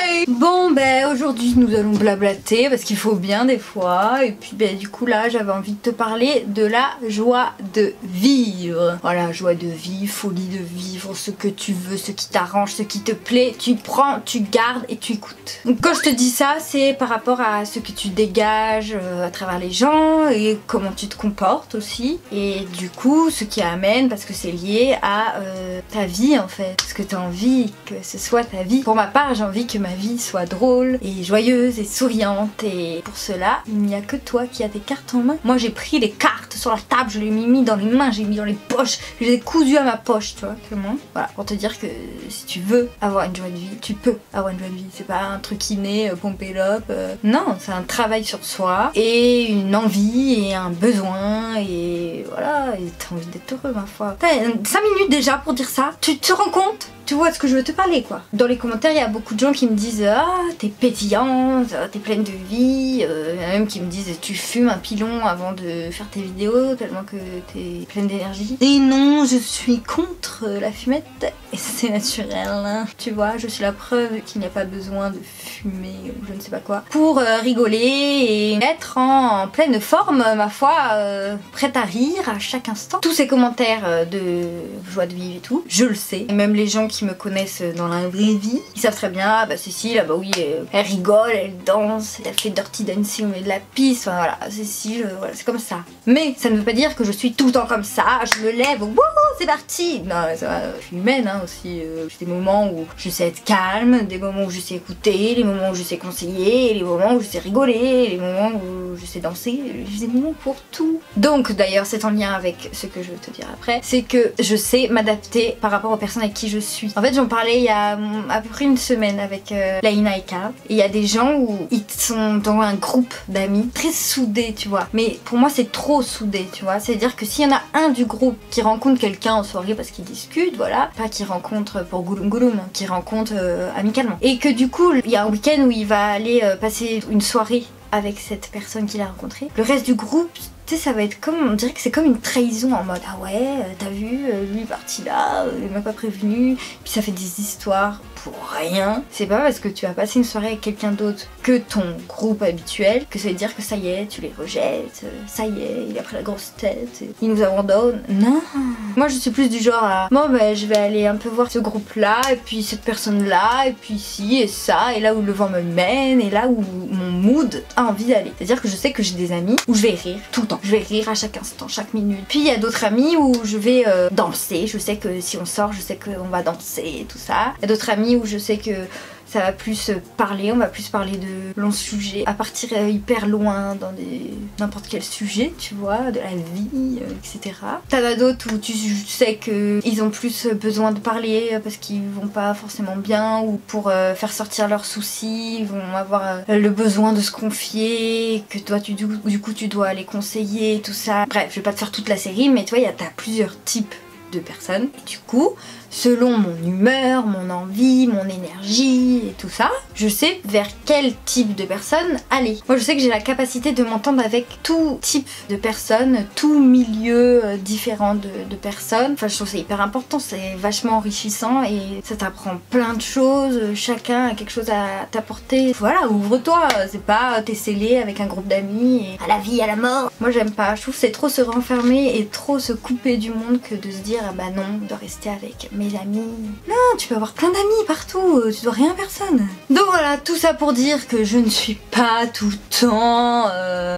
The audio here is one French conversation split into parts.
Hey! Bon ben aujourd'hui nous allons blablater parce qu'il faut bien des fois. Et puis ben du coup là j'avais envie de te parler de la joie de vivre. Voilà, joie de vivre, folie de vivre, ce que tu veux, ce qui t'arrange, ce qui te plaît, tu prends, tu gardes et tu écoutes. Donc quand je te dis ça, c'est par rapport à ce que tu dégages à travers les gens et comment tu te comportes aussi. Et du coup ce qui amène, parce que c'est lié à ta vie en fait. Parce que tu as envie que ce soit ta vie. Pour ma part, j'ai envie que ma vie soit drôle et joyeuse et souriante, et pour cela il n'y a que toi qui as tes cartes en main. Moi j'ai pris les cartes sur la table, je les ai mis dans les mains, j'ai mis dans les poches, je les ai cousues à ma poche, tu vois, comment. Voilà, pour te dire que si tu veux avoir une joie de vie, tu peux avoir une joie de vie. C'est pas un truc inné, pompé up, non, c'est un travail sur soi et une envie et un besoin, et voilà, et t'as envie d'être heureux ma foi. T'as 5 minutes déjà pour dire ça, tu te rends compte? Tu vois de ce que je veux te parler quoi. Dans les commentaires il y a beaucoup de gens qui me disent ah t'es pétillante, t'es pleine de vie, il y en a même qui me disent tu fumes un pilon avant de faire tes vidéos tellement que t'es pleine d'énergie. Et non, je suis contre la fumette et c'est naturel hein. Tu vois, je suis la preuve qu'il n'y a pas besoin de fumer ou je ne sais pas quoi pour rigoler et être en pleine forme ma foi, prête à rire à chaque instant. Tous ces commentaires de joie de vivre et tout, je le sais, et même les gens qui me connaissent dans la vraie vie, ils savent très bien, ah bah Cécile, ah bah oui, elle rigole, elle danse, elle fait dirty dancing au milieu de la piste, enfin voilà, Cécile, voilà, c'est comme ça. Mais ça ne veut pas dire que je suis tout le temps comme ça, je me lève, wouhou, c'est parti. Non, ça va, je suis humaine hein, aussi, j'ai des moments où je sais être calme, des moments où je sais écouter, les moments où je sais conseiller, les moments où je sais rigoler, les moments où je sais danser, j'ai des moments pour tout. Donc d'ailleurs, c'est en lien avec ce que je veux te dire après, c'est que je sais m'adapter par rapport aux personnes avec qui je suis. En fait j'en parlais il y a à peu près une semaine avec Laïna et Ka, et il y a des gens où ils sont dans un groupe d'amis très soudés tu vois, mais pour moi c'est trop soudé tu vois, c'est à dire que s'il y en a un du groupe qui rencontre quelqu'un en soirée parce qu'ils discutent, voilà, pas qu'ils rencontrent pour gouloum gouloum, hein, qu'ils rencontrent amicalement, et que du coup il y a un week-end où il va aller passer une soirée avec cette personne qu'il a rencontrée, le reste du groupe, tu sais, ça va être comme, on dirait que c'est comme une trahison en mode ah ouais, t'as vu, lui est parti là, il m'a pas prévenu, puis ça fait des histoires pour rien. C'est pas parce que tu as passé une soirée avec quelqu'un d'autre que ton groupe habituel que ça veut dire que ça y est, tu les rejettes, ça y est, il a pris la grosse tête, il nous abandonne. Non, moi je suis plus du genre à bon bah je vais aller un peu voir ce groupe là, et puis cette personne là, et puis ci et ça, et là où le vent me mène, et là où mon mood a envie d'aller. C'est à dire que je sais que j'ai des amis où je vais rire tout le temps. Je vais rire à chaque instant, chaque minute. Puis il y a d'autres amis où je vais danser. Je sais que si on sort, je sais qu'on va danser et tout ça. Il y a d'autres amis où je sais que ça va plus parler, on va plus parler de longs sujets, à partir hyper loin dans n'importe quel sujet, tu vois, de la vie, etc. T'en as d'autres où tu sais qu'ils ont plus besoin de parler parce qu'ils vont pas forcément bien, ou pour faire sortir leurs soucis, ils vont avoir le besoin de se confier, que toi du coup tu dois les conseiller, tout ça. Bref, je vais pas te faire toute la série, mais tu vois, t'as plusieurs types de personnes, et du coup selon mon humeur, mon envie, mon énergie et tout ça, je sais vers quel type de personne aller. Moi je sais que j'ai la capacité de m'entendre avec tout type de personnes, tout milieu différent de personnes. Enfin je trouve ça hyper important, c'est vachement enrichissant et ça t'apprend plein de choses, chacun a quelque chose à t'apporter. Voilà, ouvre-toi, c'est pas t'es scellé avec un groupe d'amis et à la vie, à la mort. Moi j'aime pas, je trouve que c'est trop se renfermer et trop se couper du monde que de se dire ah bah non, je dois rester avec mes amis. Non, tu peux avoir plein d'amis partout, tu dois rien à personne. Donc voilà, tout ça pour dire que je ne suis pas tout le temps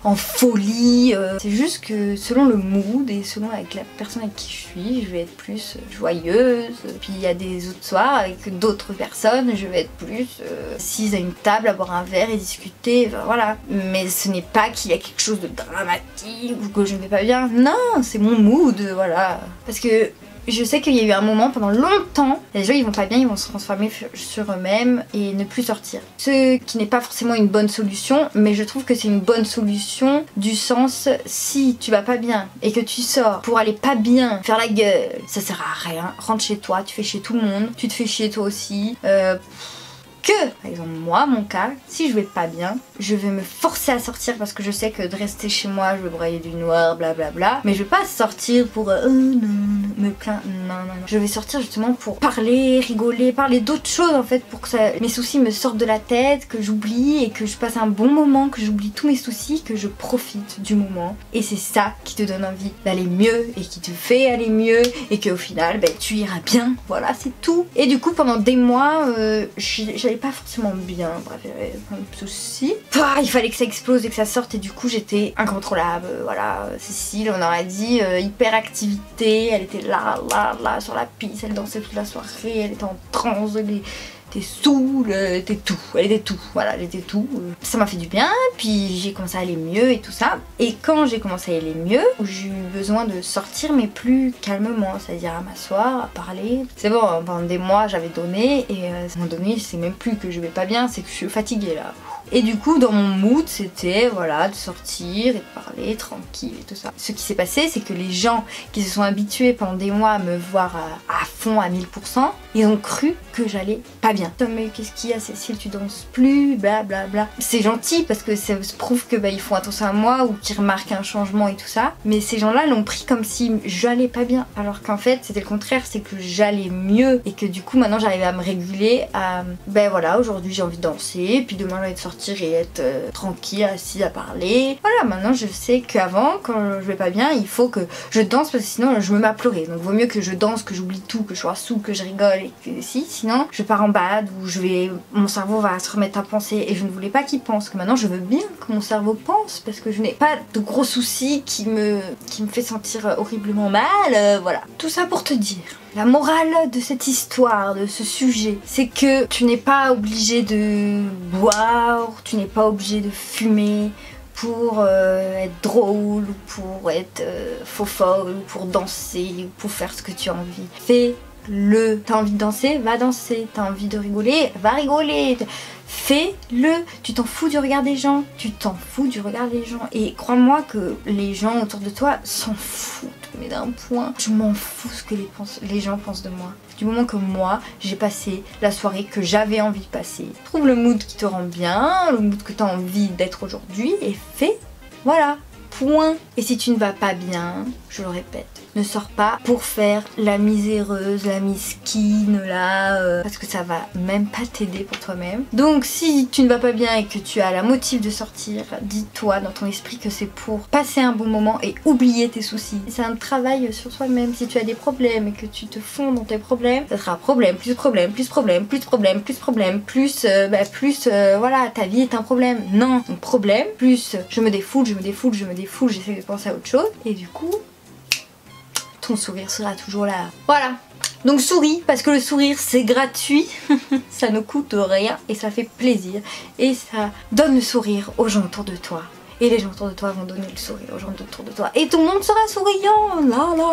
en folie. C'est juste que selon le mood et selon avec la personne avec qui je suis, je vais être plus joyeuse. Puis il y a des autres soirs avec d'autres personnes, je vais être plus assise à une table à boire un verre et discuter, enfin, voilà. Mais ce n'est pas qu'il y a quelque chose de dramatique ou que je ne vais pas bien. Non, c'est mon mood, voilà. Parce que je sais qu'il y a eu un moment pendant longtemps, les gens ils vont pas bien, ils vont se transformer sur eux-mêmes et ne plus sortir. Ce qui n'est pas forcément une bonne solution, mais je trouve que c'est une bonne solution du sens si tu vas pas bien et que tu sors pour aller pas bien, faire la gueule, ça sert à rien. Rentre chez toi, tu fais chier tout le monde, tu te fais chier toi aussi. que, par exemple moi, mon cas, si je vais pas bien, je vais me forcer à sortir parce que je sais que de rester chez moi, je vais brailler du noir, blablabla. Mais je vais pas sortir pour me plaindre, non. Je vais sortir justement pour parler, rigoler, parler d'autres choses en fait, pour que mes soucis me sortent de la tête, que j'oublie et que je passe un bon moment, que j'oublie tous mes soucis, que je profite du moment. Et c'est ça qui te donne envie d'aller mieux et qui te fait aller mieux et qu'au final, tu iras bien. Voilà, c'est tout. Et du coup, pendant des mois, j'allais pas forcément bien. Bref, j'avais plein de soucis. Il fallait que ça explose et que ça sorte et du coup, j'étais incontrôlable. Voilà, Cécile, on aurait dit hyperactivité. Elle était là, sur la piste, elle dansait toute la soirée, elle était en transe, elle était saoule, elle était tout, voilà, elle était tout. Ça m'a fait du bien, puis j'ai commencé à aller mieux et tout ça. Et quand j'ai commencé à aller mieux, j'ai eu besoin de sortir mais plus calmement, c'est-à-dire à m'asseoir, à parler. C'est bon, pendant des mois j'avais donné et à un moment donné c'est même plus que je vais pas bien, c'est que je suis fatiguée là. Et du coup dans mon mood c'était voilà de sortir et de parler tranquille et tout ça. Ce qui s'est passé c'est que les gens qui se sont habitués pendant des mois à me voir à fond à 1000%, ils ont cru que j'allais pas bien. Mais qu'est-ce qu'il y a Cécile, tu danses plus, blablabla. C'est gentil parce que ça prouve que ils font attention à moi ou qu'ils remarquent un changement et tout ça. Mais ces gens-là l'ont pris comme si j'allais pas bien. Alors qu'en fait c'était le contraire, c'est que j'allais mieux et que du coup maintenant j'arrivais à me réguler à voilà, aujourd'hui j'ai envie de danser, puis demain j'ai envie de sortir et être tranquille, assis à parler. Voilà, maintenant je sais qu'avant, quand je vais pas bien, il faut que je danse parce que sinon je me mets à pleurer. Donc vaut mieux que je danse, que j'oublie tout, que je sois sous, que je rigole et que sinon je pars en bad ou mon cerveau va se remettre à penser et je ne voulais pas qu'il pense. Que maintenant je veux bien que mon cerveau pense parce que je n'ai pas de gros soucis qui me fait sentir horriblement mal. Voilà, tout ça pour te dire. La morale de cette histoire, de ce sujet, c'est que tu n'es pas obligé de boire, tu n'es pas obligé de fumer pour être drôle, ou pour être folle, ou pour danser, ou pour faire ce que tu as envie. Fais-le. T'as envie de danser, va danser. T'as envie de rigoler, va rigoler. Fais-le, tu t'en fous du regard des gens, et crois-moi que les gens autour de toi s'en foutent, mais d'un point, je m'en fous ce que les gens pensent de moi. Du moment que moi, j'ai passé la soirée que j'avais envie de passer. Trouve le mood qui te rend bien, le mood que tu as envie d'être aujourd'hui et fais, voilà, point. Et si tu ne vas pas bien, je le répète, ne sors pas pour faire la miséreuse, la misquine là, parce que ça va même pas t'aider pour toi-même. Donc si tu ne vas pas bien et que tu as la motive de sortir, dis-toi dans ton esprit que c'est pour passer un bon moment et oublier tes soucis. C'est un travail sur soi-même. Si tu as des problèmes et que tu te fonds dans tes problèmes, ça sera problème, plus problème, plus problème, plus problème, plus problème, plus voilà, ta vie est un problème. Non, donc problème, plus je me défoule, j'essaie de penser à autre chose et du coup ton sourire sera toujours là. Voilà. Donc souris, parce que le sourire c'est gratuit, ça ne coûte rien et ça fait plaisir. Et ça donne le sourire aux gens autour de toi. Et les gens autour de toi vont donner le sourire aux gens autour de toi. Et tout le monde sera souriant.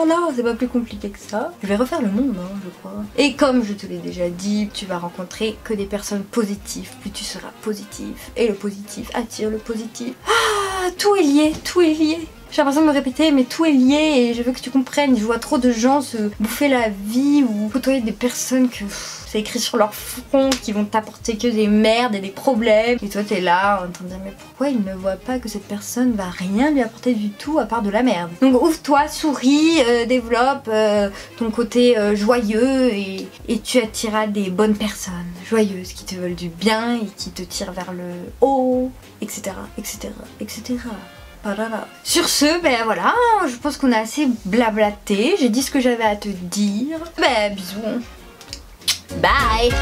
Là, c'est pas plus compliqué que ça. Je vais refaire le monde, hein, je crois. Et comme je te l'ai déjà dit, tu vas rencontrer que des personnes positives. Plus tu seras positif. Et le positif attire le positif. Ah, tout est lié, tout est lié. J'ai l'impression de me répéter, mais tout est lié et je veux que tu comprennes. Je vois trop de gens se bouffer la vie ou côtoyer des personnes que c'est écrit sur leur front qui vont t'apporter que des merdes et des problèmes. Et toi t'es là en train de dire mais pourquoi il ne voit pas que cette personne va rien lui apporter du tout à part de la merde. Donc ouvre-toi, souris, développe ton côté joyeux et tu attireras des bonnes personnes joyeuses qui te veulent du bien et qui te tirent vers le haut, etc. etc. etc. Sur ce, voilà, je pense qu'on a assez blablaté, j'ai dit ce que j'avais à te dire. Bisous. Bye.